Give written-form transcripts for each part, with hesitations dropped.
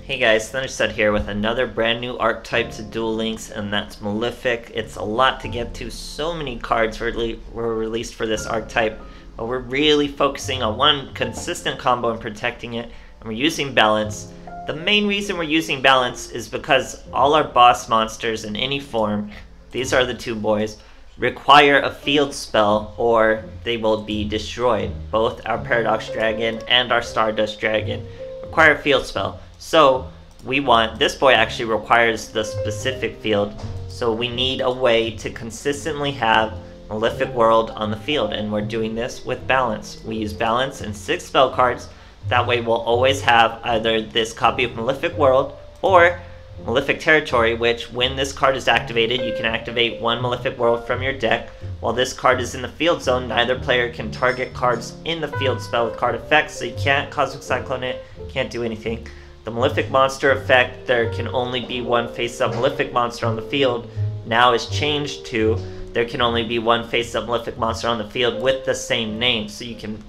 Hey guys, Thunderstud here with another brand new archetype to Duel Links, and that's Malefic. It's a lot to get to, so many cards were released for this archetype, but we're really focusing on one consistent combo and protecting it, and we're using balance. The main reason we're using balance is because all our boss monsters in any form, these are the two boys, require a field spell or they will be destroyed. Both our Paradox Dragon and our Stardust Dragon require a field spell. So this boy actually requires the specific field, so we need a way to consistently have Malefic World on the field, and we're doing this with balance. We use balance and 6 spell cards. That way we'll always have either this copy of Malefic World or Malefic Territory, which when this card is activated, you can activate one Malefic World from your deck. While this card is in the field zone, neither player can target cards in the field spell with card effects, so you can't Cosmic Cyclone it, can't do anything. The Malefic Monster effect, there can only be one face-up Malefic Monster on the field, now is changed to there can only be one face-up Malefic Monster on the field with the same name, so you can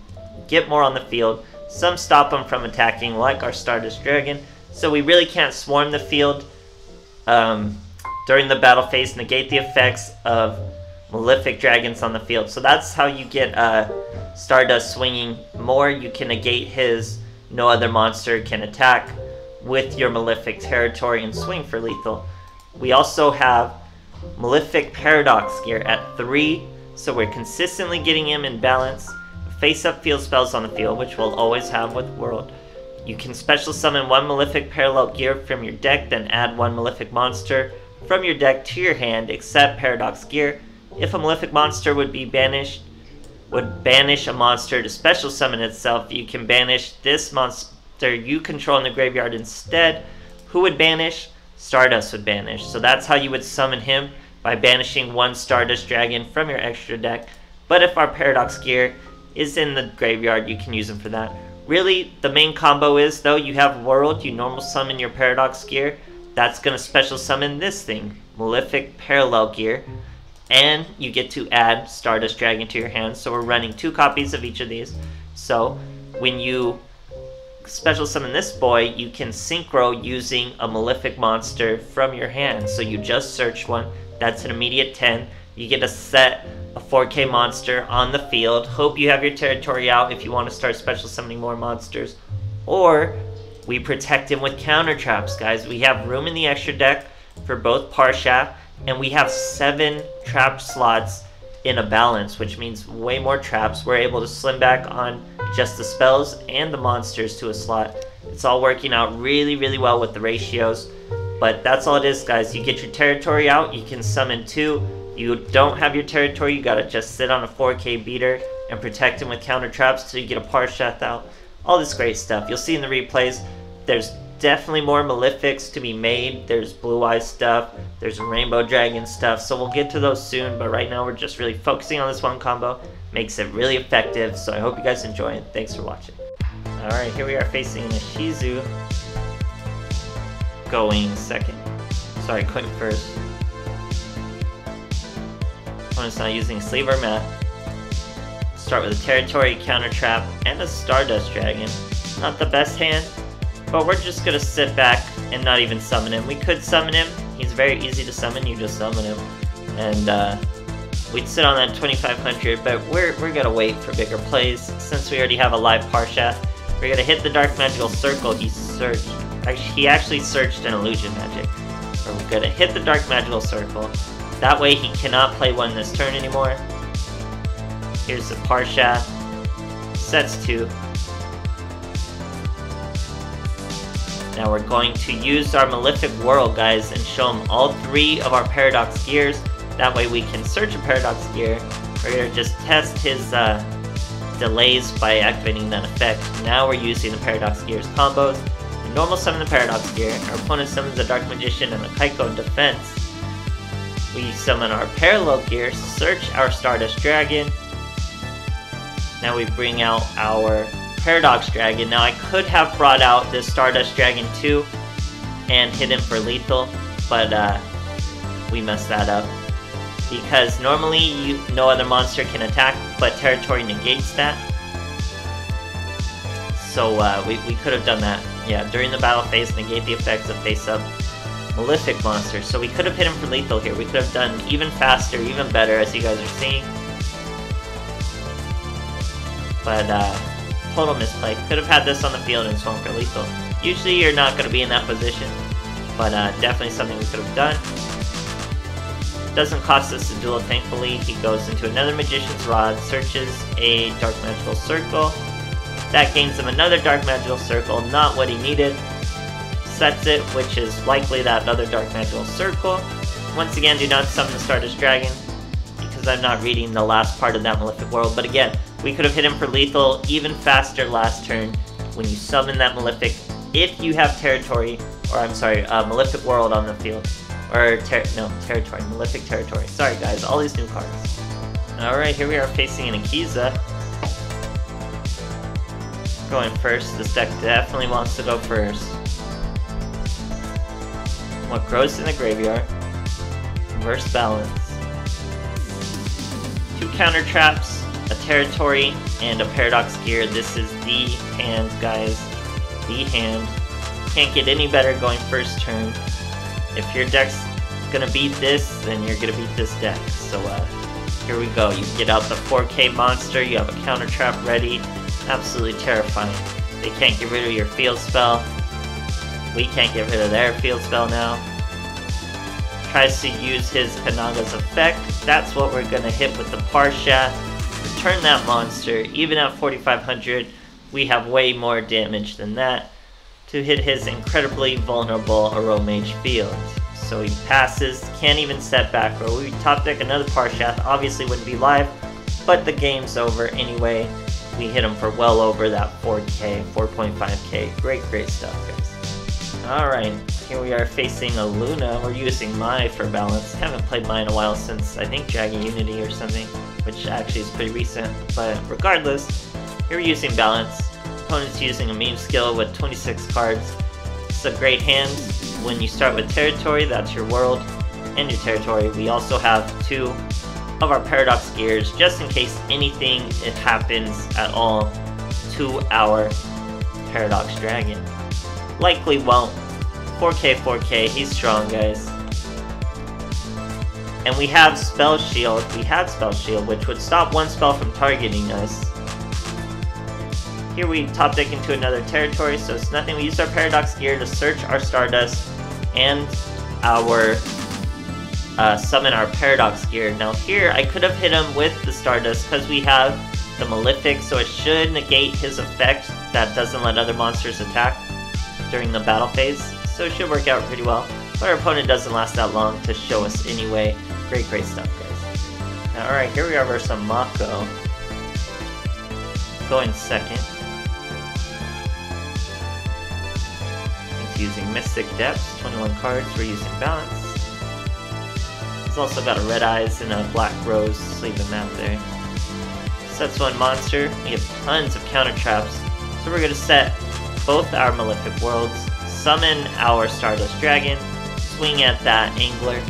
get more on the field. Some stop them from attacking, like our Stardust Dragon, so we really can't swarm the field during the battle phase, negate the effects of Malefic Dragons on the field. So that's how you get Stardust swinging more. You can negate his no other monster can attack with your Malefic Territory and swing for lethal. We also have Malefic Paradox gear at 3, so we're consistently getting him in balance. Face-up field spells on the field, which we'll always have with World. You can special summon one Malefic Parallel gear from your deck, then add one Malefic monster from your deck to your hand, except Paradox gear. If a Malefic monster would banish a monster to special summon itself, you can banish this monster you control in the graveyard instead. Who would banish? Stardust would banish. So that's how you would summon him, by banishing one Stardust Dragon from your extra deck. But if our Paradox gear is in the graveyard, you can use him for that. Really, the main combo is, though, you have World, you normal summon your Paradox gear, that's going to special summon this thing, Malefic Parallel gear, and you get to add Stardust Dragon to your hand. So we're running 2 copies of each of these. So when you special summon this boy, you can synchro using a Malefic monster from your hand. So you just search one, that's an immediate 10. You get to set a 4K monster on the field. Hope you have your territory out if you want to start special summoning more monsters. Or we protect him with counter traps, guys. We have room in the extra deck for both Parshath, and we have 7 trap slots in a balance, which means way more traps. We're able to slim back on just the spells and the monsters to a slot. It's all working out really, really well with the ratios. But that's all it is, guys. You get your territory out, you can summon 2. You don't have your territory, you gotta just sit on a 4K beater and protect him with counter traps till you get a Parshath out. All this great stuff. You'll see in the replays, there's definitely more Malefics to be made. There's Blue Eye stuff, there's Rainbow Dragon stuff, so we'll get to those soon, but right now we're just really focusing on this one combo. Makes it really effective, so I hope you guys enjoy it. Thanks for watching. Alright, here we are facing a Shizu, going second. Sorry, Quinn first. Opponent's not using sleeve or mat. Start with a territory, counter trap, and a Stardust Dragon. Not the best hand, but we're just gonna sit back and not even summon him. We could summon him, he's very easy to summon, you just summon him. And we'd sit on that 2500, but we're gonna wait for bigger plays. Since we already have a live Parshath, we're gonna hit the Dark Magical Circle. He actually searched an Illusion Magic. We're gonna hit the Dark Magical Circle. That way he cannot play one this turn anymore. Here's the Parshath. Sets 2. Now we're going to use our Malefic World, guys, and show him all 3 of our Paradox gears. That way we can search a Paradox gear. We're going to just test his delays by activating that effect. Now we're using the Paradox gears combos. We normal summon the Paradox gear. Our opponent summons a Dark Magician and a Kaiko in defense. We summon our Parallel gear, search our Stardust Dragon. Now we bring out our Paradox Dragon. Now I could have brought out this Stardust Dragon too and hit him for lethal, but we messed that up. Because normally no other monster can attack, but territory negates that. So we could have done that. Yeah, during the battle phase, negate the effects of face-up Malefic monsters. So we could have hit him for lethal here. We could have done even faster, even better, as you guys are seeing. But, total misplay. Could have had this on the field and swung for lethal. Usually you're not going to be in that position, but definitely something we could have done. Doesn't cost us a duel, thankfully. He goes into another Magician's Rod, searches a Dark Magical Circle. That gains him another Dark Magical Circle, not what he needed. Sets it, which is likely that other Dark Magical Circle. Once again, do not summon the Stardust Dragon, because I'm not reading the last part of that Malefic World. But again, we could have hit him for lethal even faster last turn when you summon that Malefic, if you have territory, or I'm sorry, Malefic World on the field. Or, territory, Malefic Territory. Sorry guys, all these new cards. Alright, here we are facing an Akiza. Going first, this deck definitely wants to go first. What grows in the graveyard? Reverse balance. 2 counter traps, a territory, and a paradox gear. This is the hand, guys. The hand. Can't get any better going first turn. If your deck's gonna beat this, then you're gonna beat this deck. So here we go. You get out the 4K monster, you have a counter trap ready. Absolutely terrifying. They can't get rid of your field spell. We can't get rid of their field spell now. Tries to use his Kanaga's effect. That's what we're gonna hit with the Parshat. Return that monster. Even at 4500, we have way more damage than that to hit his incredibly vulnerable Aromage field. So he passes, can't even set back row. We top deck another Parshath, obviously wouldn't be live, but the game's over anyway. We hit him for well over that 4K, 4.5K. Great stuff, guys. Alright, here we are facing a Luna. We're using Mai for balance. Haven't played Mai in a while since, I think, Dragon Unity or something, which actually is pretty recent. But regardless, here we're using balance. Opponent's using a meme skill with 26 cards. It's a great hand. When you start with territory, that's your world and your territory. We also have 2 of our paradox gears, just in case anything happens at all to our paradox dragon. Likely won't. 4K, he's strong, guys. And we have Spell Shield. We had Spell Shield, which would stop one spell from targeting us. Here we top deck into another territory, so it's nothing. We use our Paradox Gear to search our Stardust and our summon our Paradox Gear. Now here, I could have hit him with the Stardust because we have the Malefic, so it should negate his effect that doesn't let other monsters attack during the battle phase. So it should work out pretty well. But our opponent doesn't last that long to show us anyway. Great stuff, guys. Alright, here we are versus a Mako. Going second. Using Mystic Depths, 21 cards, we're using balance. He's also got a Red Eyes and a Black Rose, just leaving that there. Sets 1 monster, we have tons of counter traps, so we're going to set both our Malefic Worlds, summon our Stardust Dragon, swing at that Angler.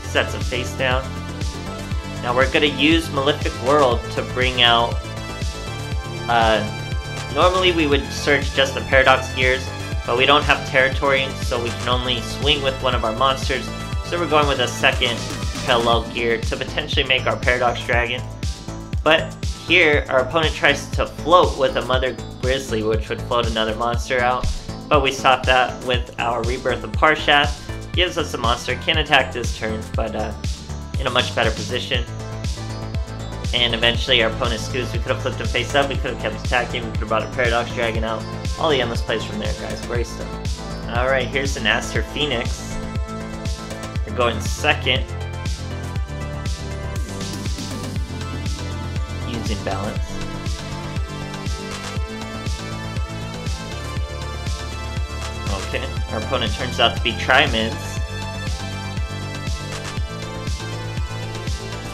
Sets a face down. Now we're going to use Malefic World to bring out normally we would search just the Paradox Gears, but we don't have territory, so we can only swing with one of our monsters. So we're going with a second Parallel Gear to potentially make our Paradox Dragon. But here, our opponent tries to float with a Mother Grizzly, which would float another monster out. But we stop that with our Rebirth of Parshath. Gives us a monster, can attack this turn, but in a much better position. And eventually our opponent scoos. We could have flipped him face up, we could have kept attacking, we could have brought a Paradox Dragon out. All the endless plays from there, guys. Great stuff. Alright, here's an Aster Phoenix. We're going second. Using balance. Okay, our opponent turns out to be Trimids.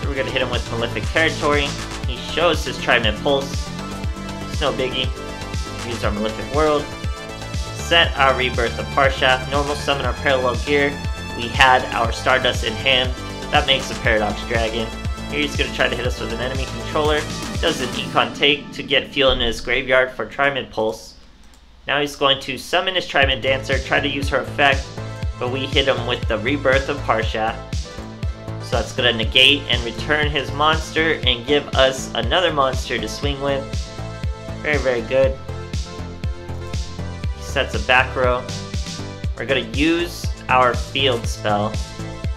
We're going to hit him with Malefic Territory. He shows his Trimid Pulse. It's no biggie. Use our Malefic World. Set our Rebirth of Parshath. Normal summon our Parallel Gear. We had our Stardust in hand. That makes a Paradox Dragon. Here he's going to try to hit us with an enemy controller. Does an Econ take to get fuel in his graveyard for Trimid Pulse. Now he's going to summon his Trimid Dancer, try to use her effect, but we hit him with the Rebirth of Parshat. So that's going to negate and return his monster and give us another monster to swing with. Very, very good. He sets a back row. We're going to use our field spell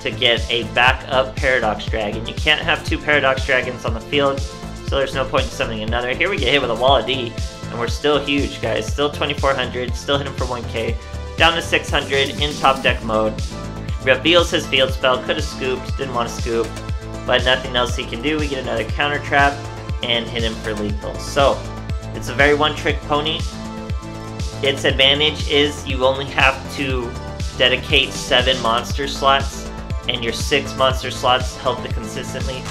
to get a backup Paradox Dragon. You can't have two Paradox Dragons on the field, so there's no point in summoning another. Here we get hit with a Wall of D, and we're still huge, guys. Still 2400, still hit him for 1k. Down to 600 in top deck mode. Reveals his field spell, could have scooped, didn't want to scoop, but nothing else he can do. We get another counter trap and hit him for lethal. So, it's a very one-trick pony. Its advantage is you only have to dedicate 7 monster slots, and your 6 monster slots held consistently.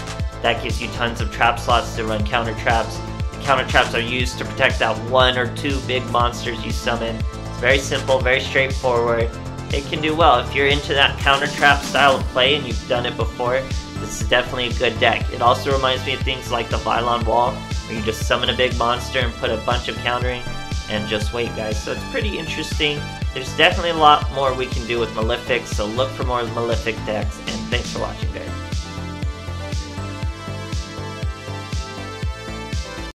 That gives you tons of trap slots to run counter traps. The counter traps are used to protect that 1 or 2 big monsters you summon. It's very simple, very straightforward. It can do well. If you're into that counter trap style of play and you've done it before, this is definitely a good deck. It also reminds me of things like the Vylon Wall, where you just summon a big monster and put a bunch of countering and just wait, guys. So it's pretty interesting. There's definitely a lot more we can do with Malefics, so look for more Malefic decks, and thanks for watching, guys.